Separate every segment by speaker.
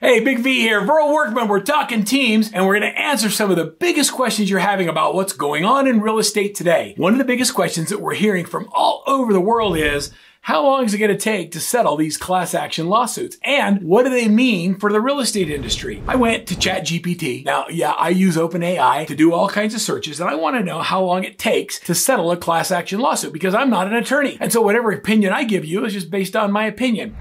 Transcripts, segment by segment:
Speaker 1: Hey, Big V here, Verl Workman. We're talking teams, and we're going to answer some of the biggest questions you're having about what's going on in real estate today. One of the biggest questions that we're hearing from all over the world is, how long is it going to take to settle these class action lawsuits? And what do they mean for the real estate industry? I went to ChatGPT. Now, yeah, I use OpenAI to do all kinds of searches, and I want to know how long it takes to settle a class action lawsuit because I'm not an attorney. And so whatever opinion I give you is just based on my opinion.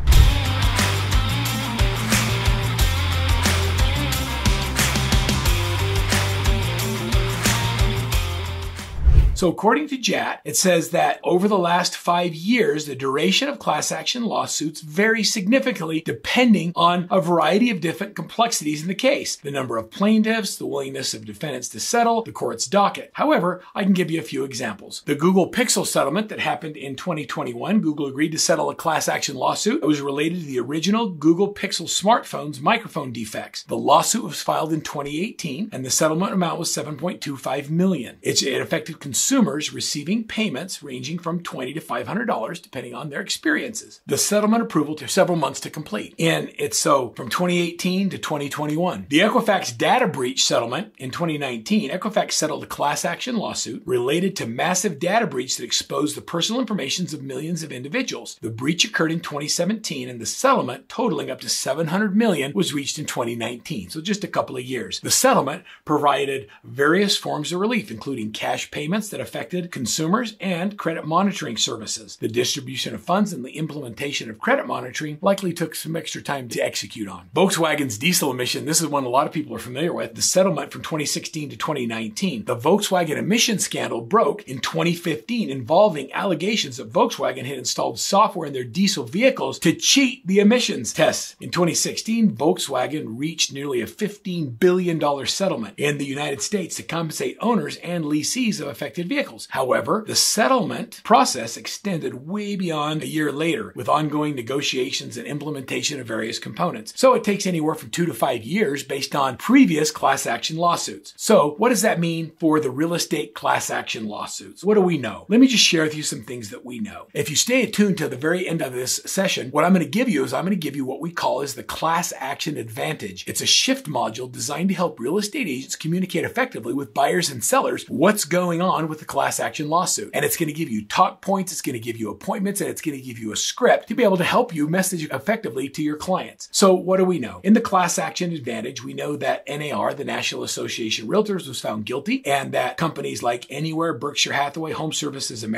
Speaker 1: So according to JAT, it says that over the last 5 years, the duration of class action lawsuits varies significantly depending on a variety of different complexities in the case. The number of plaintiffs, the willingness of defendants to settle, the court's docket. However, I can give you a few examples. The Google Pixel settlement that happened in 2021, Google agreed to settle a class action lawsuit that was related to the original Google Pixel smartphone's microphone defects. The lawsuit was filed in 2018 and the settlement amount was $7.25 million. It affected consumers receiving payments ranging from $20 to $500 depending on their experiences. The settlement approval took several months to complete. And it's so from 2018 to 2021. The Equifax data breach settlement in 2019, Equifax settled a class action lawsuit related to massive data breach that exposed the personal information of millions of individuals. The breach occurred in 2017 and the settlement totaling up to $700 million was reached in 2019. So just a couple of years. The settlement provided various forms of relief, including cash payments that affected consumers and credit monitoring services. The distribution of funds and the implementation of credit monitoring likely took some extra time to execute on. Volkswagen's diesel emission, this is one a lot of people are familiar with, the settlement from 2016 to 2019. The Volkswagen emission scandal broke in 2015 involving allegations that Volkswagen had installed software in their diesel vehicles to cheat the emissions tests. In 2016, Volkswagen reached nearly a $15 billion settlement in the United States to compensate owners and lessees of affected vehicles. However, the settlement process extended way beyond a year later with ongoing negotiations and implementation of various components. So it takes anywhere from 2 to 5 years based on previous class action lawsuits. So what does that mean for the real estate class action lawsuits? What do we know? Let me just share with you some things that we know. If you stay attuned to the very end of this session, what I'm going to give you is I'm going to give you what we call is the class action advantage. It's a shift module designed to help real estate agents communicate effectively with buyers and sellers what's going on with the class action lawsuit. And it's going to give you talk points, it's going to give you appointments, and it's going to give you a script to be able to help you message effectively to your clients. So what do we know? In the class action advantage, we know that NAR, the National Association of Realtors, was found guilty, and that companies like Anywhere, Berkshire Hathaway, Home Services of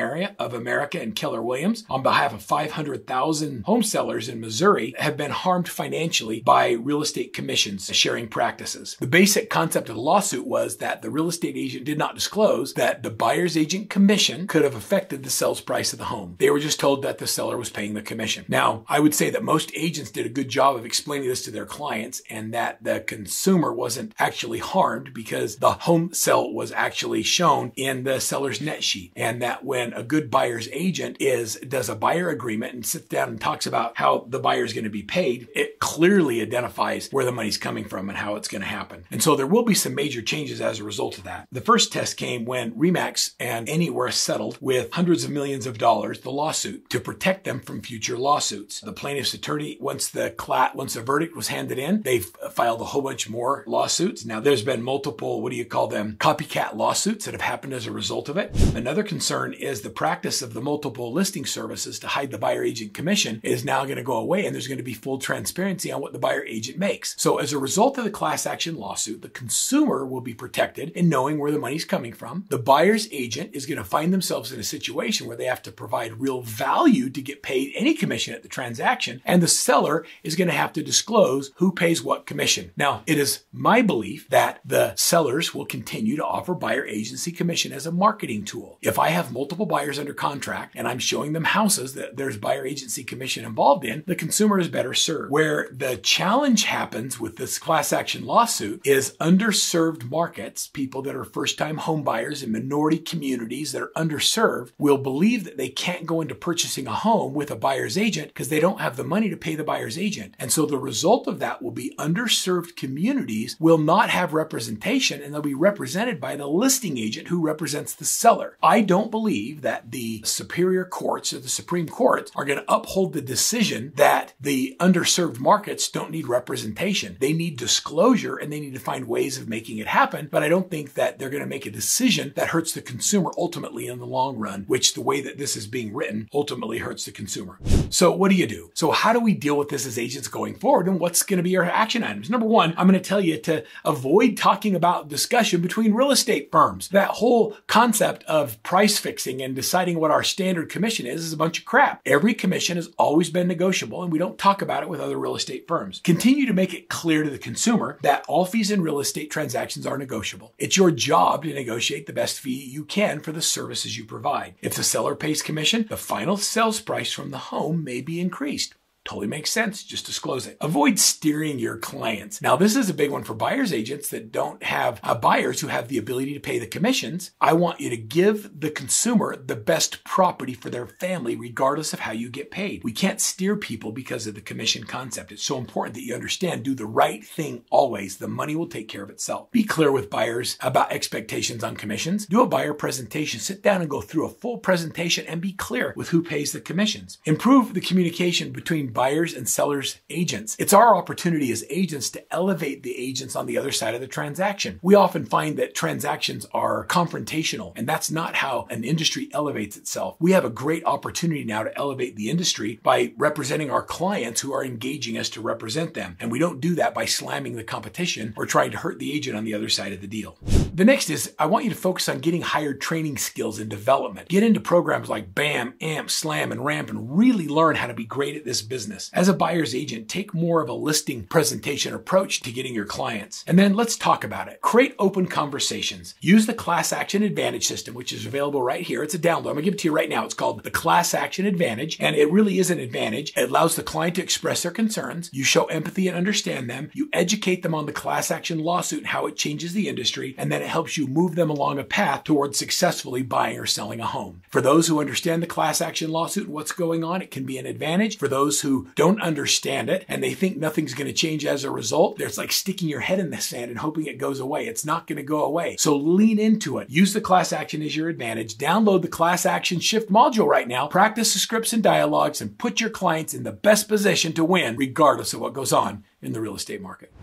Speaker 1: America, and Keller Williams, on behalf of 500,000 home sellers in Missouri, have been harmed financially by real estate commissions sharing practices. The basic concept of the lawsuit was that the real estate agent did not disclose that the buyer's agent commission could have affected the sales price of the home. They were just told that the seller was paying the commission. Now, I would say that most agents did a good job of explaining this to their clients and that the consumer wasn't actually harmed because the home sale was actually shown in the seller's net sheet. And that when a good buyer's agent does a buyer agreement and sits down and talks about how the buyer is going to be paid, it clearly identifies where the money's coming from and how it's going to happen. And so there will be some major changes as a result of that. The first test came when RE/MAX and Anywhere settled with hundreds of millions of dollars the lawsuit to protect them from future lawsuits. The plaintiff's attorney, once the verdict was handed in, they filed a whole bunch more lawsuits. Now there's been multiple, copycat lawsuits that have happened as a result of it. Another concern is the practice of the multiple listing services to hide the buyer agent commission is now going to go away, and there's going to be full transparency on what the buyer agent makes. So as a result of the class action lawsuit, the consumer will be protected in knowing where the money's coming from. The buyer's agent is going to find themselves in a situation where they have to provide real value to get paid any commission at the transaction, and the seller is going to have to disclose who pays what commission. Now, it is my belief that the sellers will continue to offer buyer agency commission as a marketing tool. If I have multiple buyers under contract and I'm showing them houses that there's buyer agency commission involved in, the consumer is better served. Where the challenge happens with this class action lawsuit is underserved markets, people that are first-time home buyers in minority majority communities that are underserved will believe that they can't go into purchasing a home with a buyer's agent because they don't have the money to pay the buyer's agent. And so the result of that will be underserved communities will not have representation, and they'll be represented by the listing agent who represents the seller. I don't believe that the superior courts or the Supreme Court are going to uphold the decision that the underserved markets don't need representation. They need disclosure and they need to find ways of making it happen. But I don't think that they're going to make a decision that hurts the consumer ultimately in the long run, which the way that this is being written ultimately hurts the consumer. So what do you do? So how do we deal with this as agents going forward, and what's going to be our action items? Number one, I'm going to tell you to avoid talking about discussion between real estate firms. That whole concept of price fixing and deciding what our standard commission is a bunch of crap. Every commission has always been negotiable, and we don't talk about it with other real estate firms. Continue to make it clear to the consumer that all fees in real estate transactions are negotiable. It's your job to negotiate the best fee you can for the services you provide. If the seller pays commission, the final sales price from the home may be increased. Totally makes sense. Just disclose it. Avoid steering your clients. Now, this is a big one for buyer's agents that don't have buyers who have the ability to pay the commissions. I want you to give the consumer the best property for their family, regardless of how you get paid. We can't steer people because of the commission concept. It's so important that you understand, do the right thing always. The money will take care of itself. Be clear with buyers about expectations on commissions. Do a buyer presentation. Sit down and go through a full presentation and be clear with who pays the commissions. Improve the communication between buyers and sellers agents. It's our opportunity as agents to elevate the agents on the other side of the transaction. We often find that transactions are confrontational, and that's not how an industry elevates itself. We have a great opportunity now to elevate the industry by representing our clients who are engaging us to represent them. And we don't do that by slamming the competition or trying to hurt the agent on the other side of the deal. The next is, I want you to focus on getting higher training skills and development. Get into programs like BAM, AMP, SLAM, and RAMP and really learn how to be great at this business. As a buyer's agent, take more of a listing presentation approach to getting your clients. And then let's talk about it. Create open conversations. Use the class action advantage system, which is available right here. It's a download. I'm going to give it to you right now. It's called the class action advantage, and it really is an advantage. It allows the client to express their concerns. You show empathy and understand them. You educate them on the class action lawsuit and how it changes the industry, and then it helps you move them along a path towards successfully buying or selling a home. For those who understand the class action lawsuit and what's going on, it can be an advantage. For those who don't understand it and they think nothing's going to change as a result, there's like sticking your head in the sand and hoping it goes away. It's not going to go away. So lean into it. Use the class action as your advantage. Download the class action shift module right now. Practice the scripts and dialogues and put your clients in the best position to win regardless of what goes on in the real estate market.